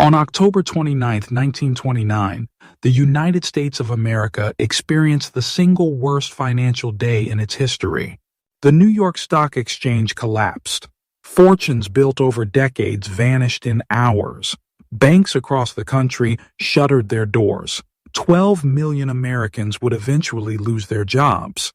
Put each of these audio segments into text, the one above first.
On October 29, 1929, the United States of America experienced the single worst financial day in its history. The New York Stock Exchange collapsed. Fortunes built over decades vanished in hours. Banks across the country shuttered their doors. 12 million Americans would eventually lose their jobs.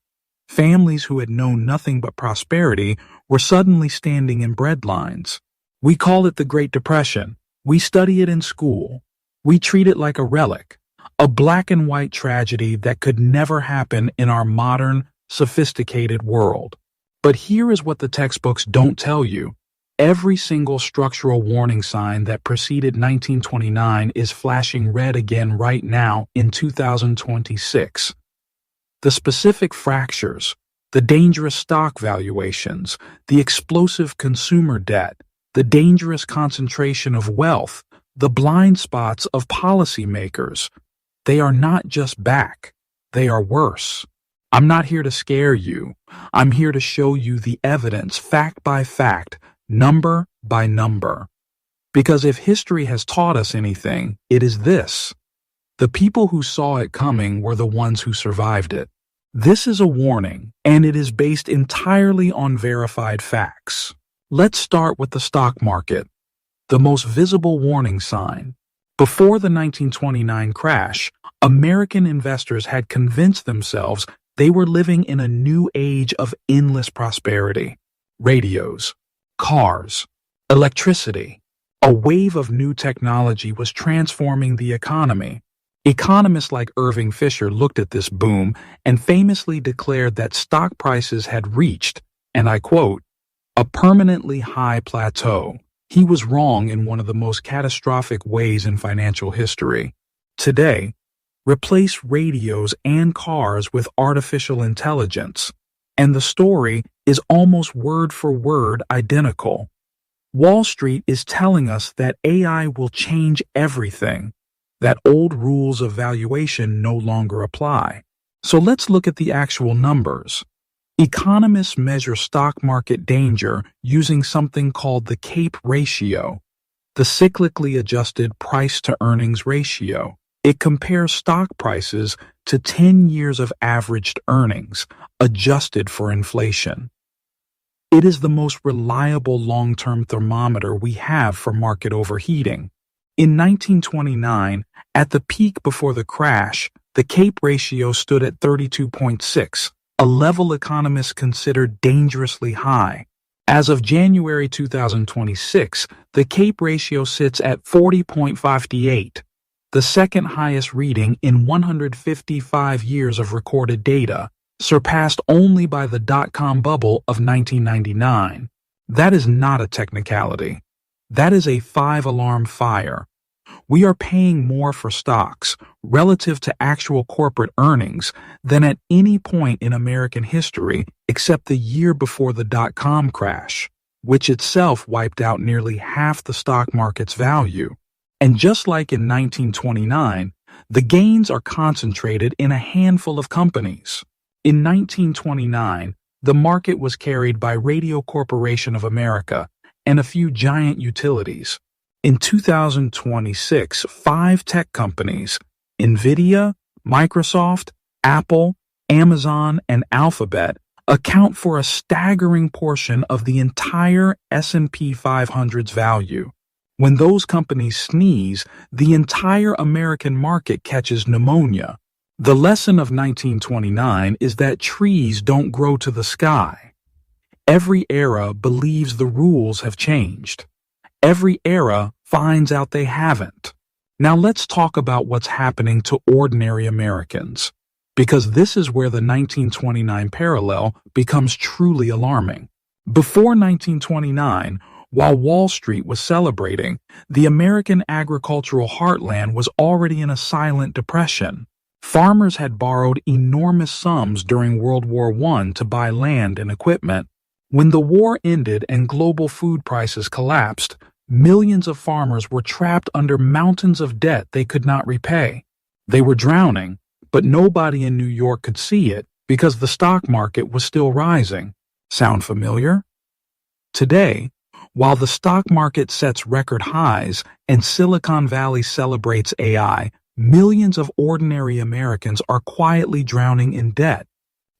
Families who had known nothing but prosperity were suddenly standing in breadlines. We call it the Great Depression. We study it in school. We treat it like a relic, a black and white tragedy that could never happen in our modern, sophisticated world. But here is what the textbooks don't tell you. Every single structural warning sign that preceded 1929 is flashing red again right now in 2026. The specific fractures, the dangerous stock valuations, the explosive consumer debt, the dangerous concentration of wealth, the blind spots of policymakers. They are not just back, they are worse. I'm not here to scare you. I'm here to show you the evidence, fact by fact, number by number. Because if history has taught us anything, it is this. The people who saw it coming were the ones who survived it. This is a warning, and it is based entirely on verified facts. Let's start with the stock market, the most visible warning sign. Before the 1929 crash, American investors had convinced themselves they were living in a new age of endless prosperity. Radios, cars, electricity. A wave of new technology was transforming the economy. Economists like Irving Fisher looked at this boom and famously declared that stock prices had reached, and I quote, a permanently high plateau. He was wrong in one of the most catastrophic ways in financial history. Today, replace radios and cars with artificial intelligence, and the story is almost word for word identical. Wall Street is telling us that AI will change everything, that old rules of valuation no longer apply. So let's look at the actual numbers. Economists measure stock market danger using something called the CAPE ratio, the cyclically adjusted price-to-earnings ratio. It compares stock prices to 10 years of averaged earnings, adjusted for inflation. It is the most reliable long-term thermometer we have for market overheating. In 1929, at the peak before the crash, the CAPE ratio stood at 32.6, a level economists considered dangerously high. As of January 2026, the CAPE ratio sits at 40.58, the second highest reading in 155 years of recorded data, surpassed only by the dot-com bubble of 1999. That is not a technicality. That is a five-alarm fire. We are paying more for stocks relative to actual corporate earnings than at any point in American history except the year before the dot-com crash, which itself wiped out nearly half the stock market's value. And just like in 1929, the gains are concentrated in a handful of companies. In 1929, the market was carried by Radio Corporation of America and a few giant utilities. In 2026, 5 tech companies, NVIDIA, Microsoft, Apple, Amazon, and Alphabet, account for a staggering portion of the entire S&P 500's value. When those companies sneeze, the entire American market catches pneumonia. The lesson of 1929 is that trees don't grow to the sky. Every era believes the rules have changed. Every era finds out they haven't. Now let's talk about what's happening to ordinary Americans, because this is where the 1929 parallel becomes truly alarming. Before 1929, while Wall Street was celebrating, the American agricultural heartland was already in a silent depression. Farmers had borrowed enormous sums during World War I to buy land and equipment. When the war ended and global food prices collapsed, millions of farmers were trapped under mountains of debt they could not repay. They were drowning, but nobody in New York could see it because the stock market was still rising. Sound familiar? Today, While the stock market sets record highs and Silicon Valley celebrates AI, millions of ordinary Americans are quietly drowning in debt.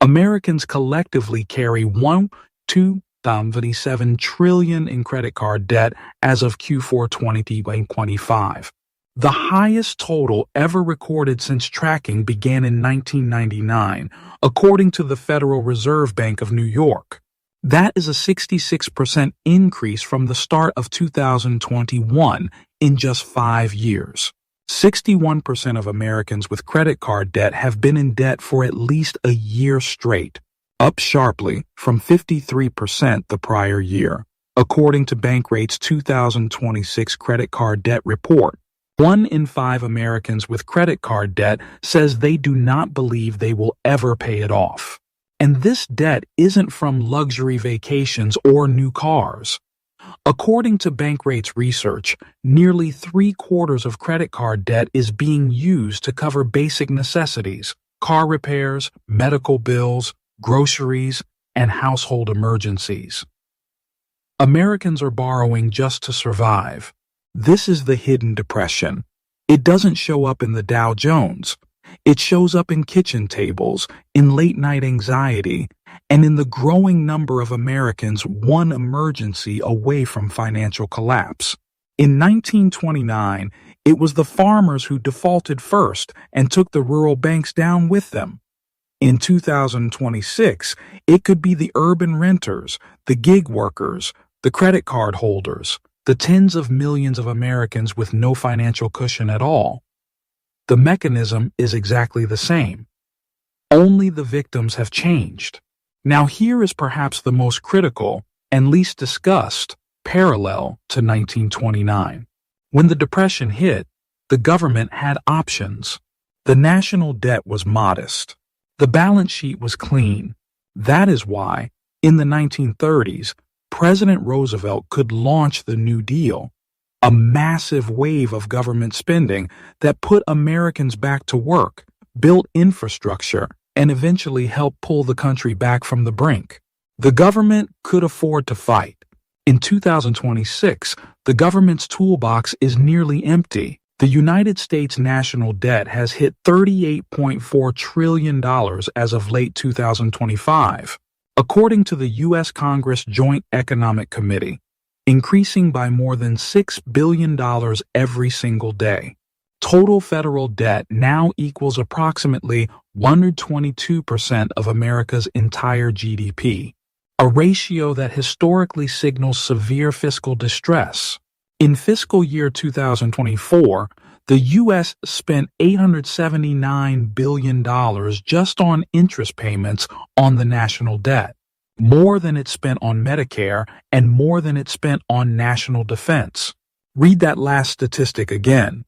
Americans collectively carry $1.277 trillion in credit card debt as of Q4 2025. The highest total ever recorded since tracking began in 1999, according to the Federal Reserve Bank of New York. That is a 66% increase from the start of 2021 in just 5 years. 61% of Americans with credit card debt have been in debt for at least a year straight, up sharply from 53% the prior year, according to Bankrate's 2026 credit card debt report. 1 in 5 Americans with credit card debt says they do not believe they will ever pay it off. And this debt isn't from luxury vacations or new cars. According to Bankrate's research, nearly 3/4 of credit card debt is being used to cover basic necessities, car repairs, medical bills, groceries, and household emergencies. Americans are borrowing just to survive. This is the hidden depression. It doesn't show up in the Dow Jones. It shows up in kitchen tables, in late-night anxiety, and in the growing number of Americans one emergency away from financial collapse. In 1929, it was the farmers who defaulted first and took the rural banks down with them. In 2026, it could be the urban renters, the gig workers, the credit card holders, the tens of millions of Americans with no financial cushion at all. The mechanism is exactly the same. Only the victims have changed. Now here is perhaps the most critical and least discussed parallel to 1929. When the Depression hit, the government had options. The national debt was modest. The balance sheet was clean. That is why, in the 1930s, President Roosevelt could launch the New Deal, a massive wave of government spending that put Americans back to work, built infrastructure, and eventually helped pull the country back from the brink. The government could afford to fight. In 2026, the government's toolbox is nearly empty. The United States national debt has hit $38.4 trillion as of late 2025, according to the U.S. Congress Joint Economic Committee, increasing by more than $6 billion every single day. Total federal debt now equals approximately 122% of America's entire GDP, a ratio that historically signals severe fiscal distress. In fiscal year 2024, the U.S. spent $879 billion just on interest payments on the national debt, more than it spent on Medicare and more than it spent on national defense. Read that last statistic again.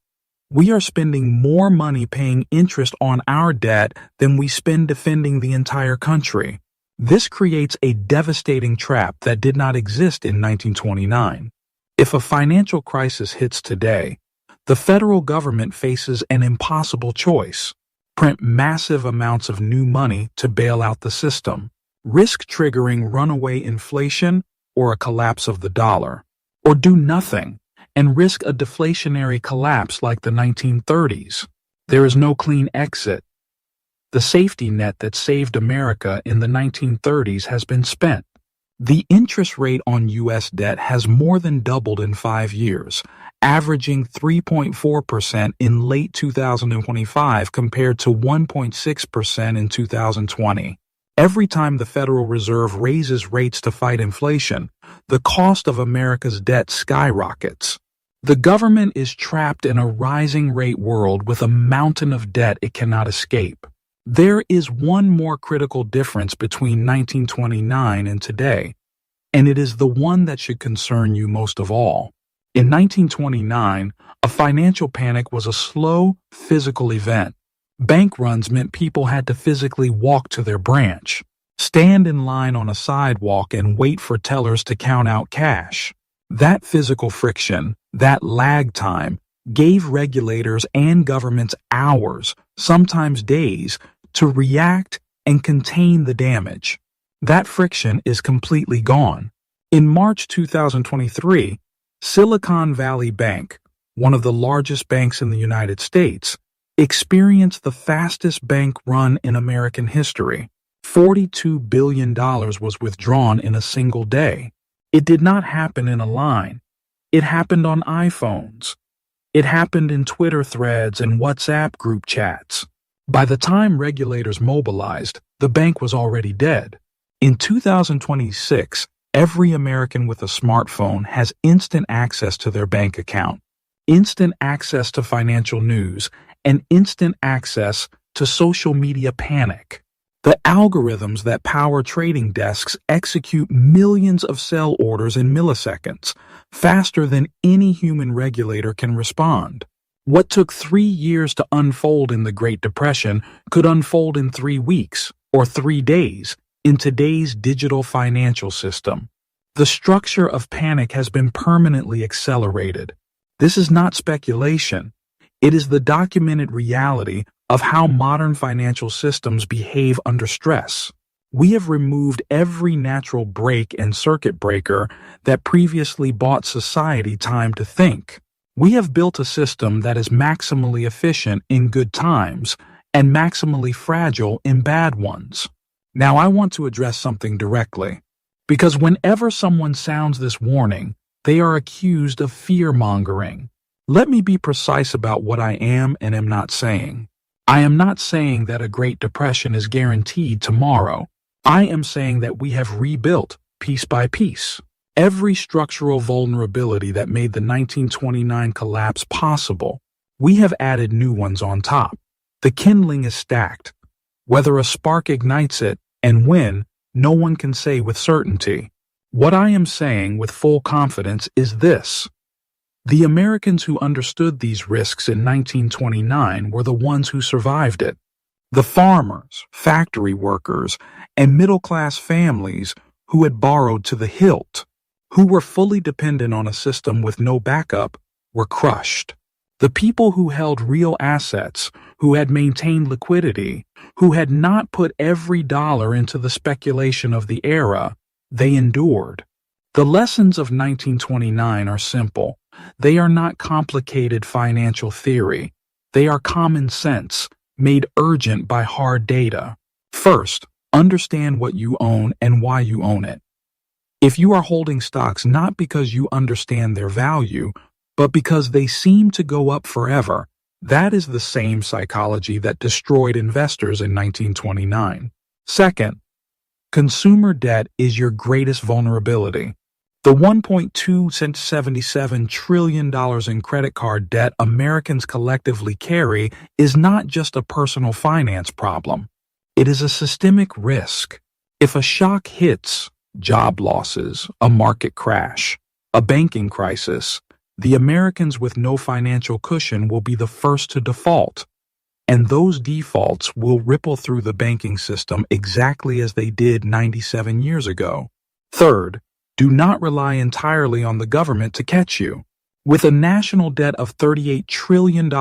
We are spending more money paying interest on our debt than we spend defending the entire country. This creates a devastating trap that did not exist in 1929. If a financial crisis hits today, the federal government faces an impossible choice: print massive amounts of new money to bail out the system, risk triggering runaway inflation or a collapse of the dollar, or do nothing and risk a deflationary collapse like the 1930s. There is no clean exit. The safety net that saved America in the 1930s has been spent. The interest rate on U.S. debt has more than doubled in 5 years, averaging 3.4% in late 2025 compared to 1.6% in 2020. Every time the Federal Reserve raises rates to fight inflation, the cost of America's debt skyrockets. The government is trapped in a rising rate world with a mountain of debt it cannot escape. There is one more critical difference between 1929 and today, and it is the one that should concern you most of all. In 1929, a financial panic was a slow, physical event. Bank runs meant people had to physically walk to their branch, stand in line on a sidewalk, and wait for tellers to count out cash. That physical friction, that lag time, gave regulators and governments hours, sometimes days, to react and contain the damage. That friction is completely gone. In March 2023, Silicon Valley Bank, one of the largest banks in the United States, experienced the fastest bank run in American history. $42 billion was withdrawn in a single day. It did not happen in a line. It happened on iPhones. It happened in Twitter threads and WhatsApp group chats. By the time regulators mobilized, the bank was already dead. In 2026, every American with a smartphone has instant access to their bank account, instant access to financial news, and instant access to social media panic. The algorithms that power trading desks execute millions of sell orders in milliseconds, faster than any human regulator can respond. What took 3 years to unfold in the Great Depression could unfold in 3 weeks or 3 days in today's digital financial system. The structure of panic has been permanently accelerated. This is not speculation. It is the documented reality of how modern financial systems behave under stress. We have removed every natural break and circuit breaker that previously bought society time to think. We have built a system that is maximally efficient in good times and maximally fragile in bad ones. Now I want to address something directly, because whenever someone sounds this warning, they are accused of fear-mongering. Let me be precise about what I am and am not saying. I am not saying that a Great Depression is guaranteed tomorrow. I am saying that we have rebuilt, piece by piece, every structural vulnerability that made the 1929 collapse possible. We have added new ones on top. The kindling is stacked. Whether a spark ignites it and when, no one can say with certainty. What I am saying with full confidence is this. The Americans who understood these risks in 1929 were the ones who survived it. The farmers, factory workers, and middle-class families who had borrowed to the hilt, who were fully dependent on a system with no backup, were crushed. The people who held real assets, who had maintained liquidity, who had not put every dollar into the speculation of the era, they endured. The lessons of 1929 are simple. They are not complicated financial theory. They are common sense, made urgent by hard data. First, understand what you own and why you own it. If you are holding stocks not because you understand their value, but because they seem to go up forever, that is the same psychology that destroyed investors in 1929. Second, consumer debt is your greatest vulnerability. The $1.277 trillion in credit card debt Americans collectively carry is not just a personal finance problem. It is a systemic risk. If a shock hits, job losses, a market crash, a banking crisis, the Americans with no financial cushion will be the first to default. And those defaults will ripple through the banking system exactly as they did 97 years ago. Third, do not rely entirely on the government to catch you. With a national debt of $38 trillion,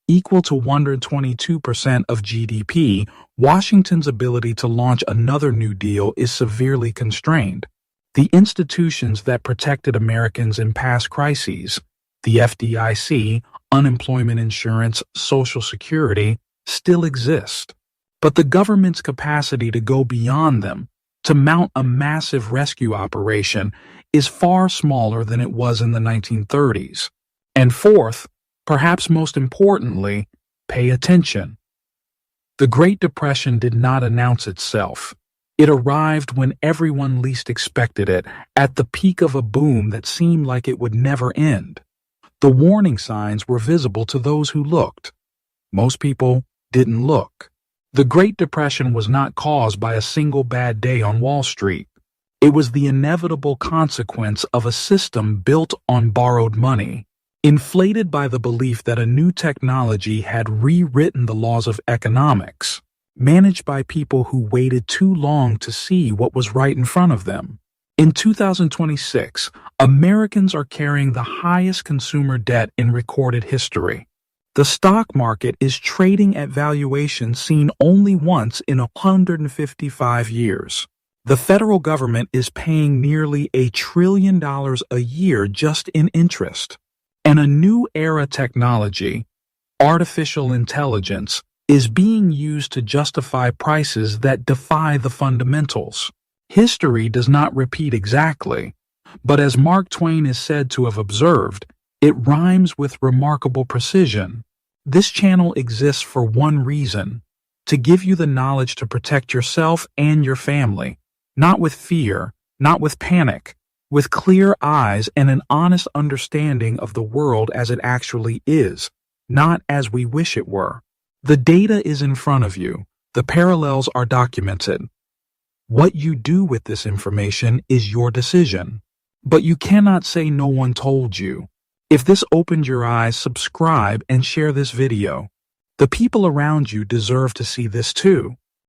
equal to 122% of GDP, Washington's ability to launch another New Deal is severely constrained. The institutions that protected Americans in past crises, the FDIC, unemployment insurance, Social Security, still exist. But the government's capacity to go beyond them, to mount a massive rescue operation, is far smaller than it was in the 1930s. And fourth, perhaps most importantly, pay attention. The Great Depression did not announce itself. It arrived when everyone least expected it, at the peak of a boom that seemed like it would never end. The warning signs were visible to those who looked. Most people didn't look. The Great Depression was not caused by a single bad day on Wall Street. It was the inevitable consequence of a system built on borrowed money, inflated by the belief that a new technology had rewritten the laws of economics, managed by people who waited too long to see what was right in front of them. In 2026, Americans are carrying the highest consumer debt in recorded history. The stock market is trading at valuations seen only once in 155 years. The federal government is paying nearly $1 trillion a year just in interest. And a new era technology, artificial intelligence, is being used to justify prices that defy the fundamentals. History does not repeat exactly, but as Mark Twain is said to have observed, it rhymes with remarkable precision. This channel exists for one reason: to give you the knowledge to protect yourself and your family, not with fear, not with panic, with clear eyes and an honest understanding of the world as it actually is, not as we wish it were. The data is in front of you. The parallels are documented. What you do with this information is your decision. But you cannot say no one told you. If this opened your eyes, subscribe and share this video. The people around you deserve to see this too.